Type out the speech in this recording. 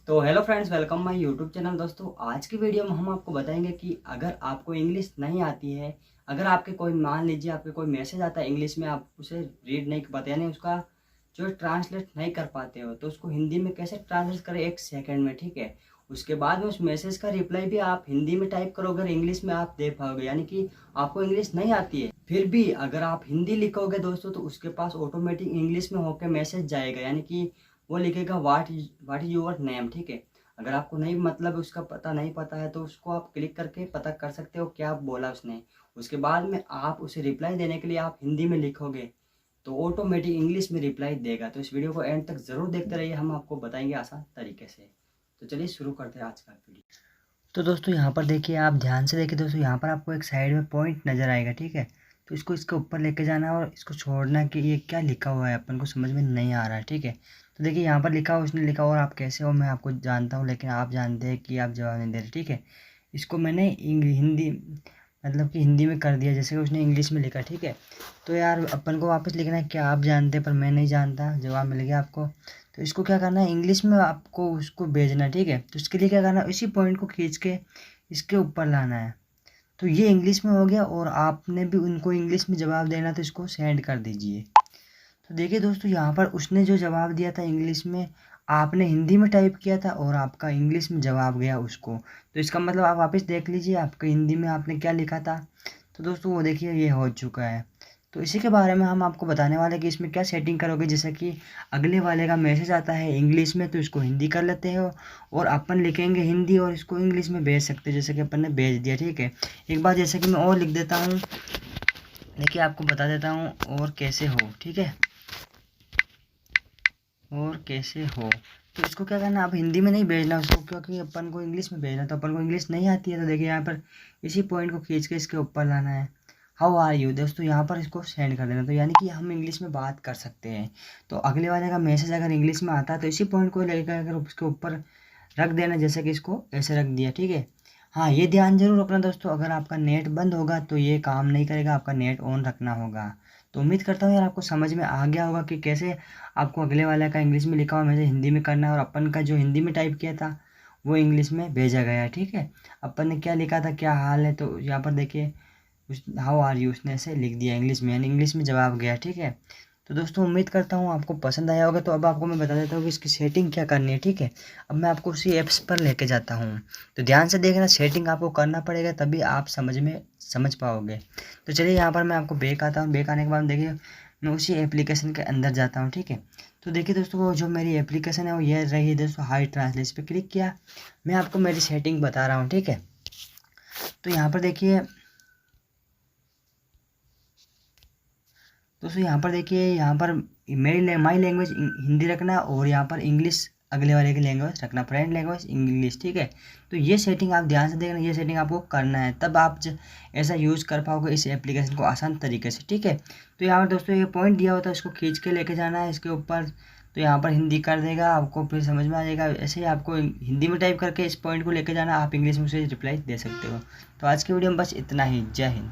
तो hello friends, welcome my YouTube channel. दोस्तों, आज की वीडियो में हम आपको बताएंगे कि अगर आपको इंग्लिश नहीं आती है, अगर आपके कोई मान लीजिए आपके कोई मैसेज आता है इंग्लिश में, आप उसे रीड नहीं कर पाते, यानी उसका जो ट्रांसलेट नहीं कर पाते हो, तो उसको हिंदी में कैसे ट्रांसलेट करें 1 सेकंड में। ठीक है, उसके बाद में उस मैसेज का रिप्लाई भी आप हिंदी में टाइप करोगे और इंग्लिश में आप दे पाओगे। यानी कि आपको इंग्लिश नहीं आती है, फिर भी अगर आप हिंदी लिखोगे दोस्तों, तो उसके पास ऑटोमेटिक इंग्लिश में होकर मैसेज जाएगा। यानी कि वो लिखेगा वाट इज योर नेम। ठीक है, अगर आपको नहीं मतलब उसका नहीं पता है, तो उसको आप क्लिक करके पता कर सकते हो क्या बोला उसने। उसके बाद में आप उसे रिप्लाई देने के लिए आप हिंदी में लिखोगे तो ऑटोमेटिक इंग्लिश में रिप्लाई देगा। तो इस वीडियो को एंड तक ज़रूर देखते रहिए, हम आपको बताएंगे आसान तरीके से। तो चलिए शुरू करते हैं आज का वीडियो। तो दोस्तों यहाँ पर देखिए, आप ध्यान से देखिए दोस्तों, यहाँ पर आपको एक साइड में पॉइंट नज़र आएगा। ठीक है, तो इसको इसके ऊपर लेके जाना है और इसको छोड़ना कि ये क्या लिखा हुआ है, अपन को समझ में नहीं आ रहा है। ठीक है, तो देखिए यहाँ पर लिखा हुआ, उसने लिखा और आप कैसे हो मैं आपको जानता हूँ, लेकिन आप जानते हैं कि आप जवाब नहीं दे रहे। ठीक है, इसको मैंने हिंदी मतलब कि हिंदी में कर दिया, जैसे कि उसने इंग्लिश में लिखा। ठीक है, तो यार अपन को वापस लिखना है क्या आप जानते हैं पर मैं नहीं जानता, जवाब मिल गया आपको। तो इसको क्या करना है, इंग्लिश में आपको उसको भेजना है। ठीक है, तो इसके लिए क्या करना है, इसी पॉइंट को खींच के इसके ऊपर लाना है। तो ये इंग्लिश में हो गया और आपने भी उनको इंग्लिश में जवाब देना, तो इसको सेंड कर दीजिए। तो देखिए दोस्तों, यहाँ पर उसने जो जवाब दिया था इंग्लिश में, आपने हिंदी में टाइप किया था और आपका इंग्लिश में जवाब गया उसको। तो इसका मतलब आप वापस देख लीजिए आपका हिंदी में आपने क्या लिखा था। तो दोस्तों वो देखिए ये हो चुका है। तो इसी के बारे में हम आपको बताने वाले हैं कि इसमें क्या सेटिंग करोगे। जैसे कि अगले वाले का मैसेज आता है इंग्लिश में, तो इसको हिंदी कर लेते हो और अपन लिखेंगे हिंदी और इसको इंग्लिश में भेज सकते हैं, जैसे कि अपन ने भेज दिया। ठीक है, एक बार जैसे कि मैं और लिख देता हूँ, देखिए आपको बता देता हूँ और कैसे हो। ठीक है, और कैसे हो, तो इसको क्या करना, आप हिंदी में नहीं भेजना उसको, क्योंकि अपन को इंग्लिश में भेजना, तो अपन को इंग्लिश नहीं आती है। तो देखिए यहाँ पर इसी पॉइंट को खींच के इसके ऊपर लाना है, हाउ आर यू दोस्तों, यहाँ पर इसको सेंड कर देना। तो यानी कि हम इंग्लिश में बात कर सकते हैं। तो अगले वाले का मैसेज अगर इंग्लिश में आता है, तो इसी पॉइंट को लेकर अगर उसके ऊपर रख देना, जैसे कि इसको ऐसे रख दिया। ठीक है, हाँ ये ध्यान जरूर रखना दोस्तों, अगर आपका नेट बंद होगा तो ये काम नहीं करेगा, आपका नेट ऑन रखना होगा। तो उम्मीद करता हूँ यार आपको समझ में आ गया होगा कि कैसे आपको अगले वाले का इंग्लिश में लिखा हुआ मैसेज हिंदी में करना है, और अपन का जो हिंदी में टाइप किया था वो इंग्लिश में भेजा गया है। ठीक है, अपन ने क्या लिखा था, क्या हाल है, तो यहाँ पर देखिए उस हाउ आर यू उसने ऐसे लिख दिया इंग्लिश में, यानी इंग्लिश में जवाब गया। ठीक है, तो दोस्तों उम्मीद करता हूँ आपको पसंद आया होगा। तो अब आपको मैं बता देता हूँ कि इसकी सेटिंग क्या करनी है। ठीक है, अब मैं आपको उसी ऐप्स पर लेके जाता हूँ, तो ध्यान से देखना, सेटिंग आपको करना पड़ेगा तभी आप समझ पाओगे। तो चलिए यहाँ पर मैं आपको बैक आता हूँ। बैक आने के बाद देखिए मैं उसी एप्लीकेशन के अंदर जाता हूँ। ठीक है, तो देखिए दोस्तों वो जो मेरी एप्लीकेशन है वो ये रही दोस्तों, हाई ट्रांसलेट। इस पर क्लिक किया, मैं आपको मेरी सेटिंग बता रहा हूँ। ठीक है, तो यहाँ पर देखिए दोस्तों, यहाँ पर देखिए, यहाँ पर माई लैंग्वेज हिंदी रखना और यहाँ पर इंग्लिश अगले वाले की लैंग्वेज रखना, फ्रेंड लैंग्वेज इंग्लिश। ठीक है, तो ये सेटिंग आप ध्यान से देखना, ये सेटिंग आपको करना है, तब आप ऐसा यूज़ कर पाओगे इस एप्लीकेशन को आसान तरीके से। ठीक है, तो यहाँ पर दोस्तों ये पॉइंट दिया होता है, इसको खींच के लेके जाना है इसके ऊपर, तो यहाँ पर हिंदी कर देगा आपको, फिर समझ में आ जाएगा। ऐसे ही आपको हिंदी में टाइप करके इस पॉइंट को लेके जाना, आप इंग्लिश में उसे रिप्लाई दे सकते हो। तो आज की वीडियो में बस इतना ही। जय हिंद।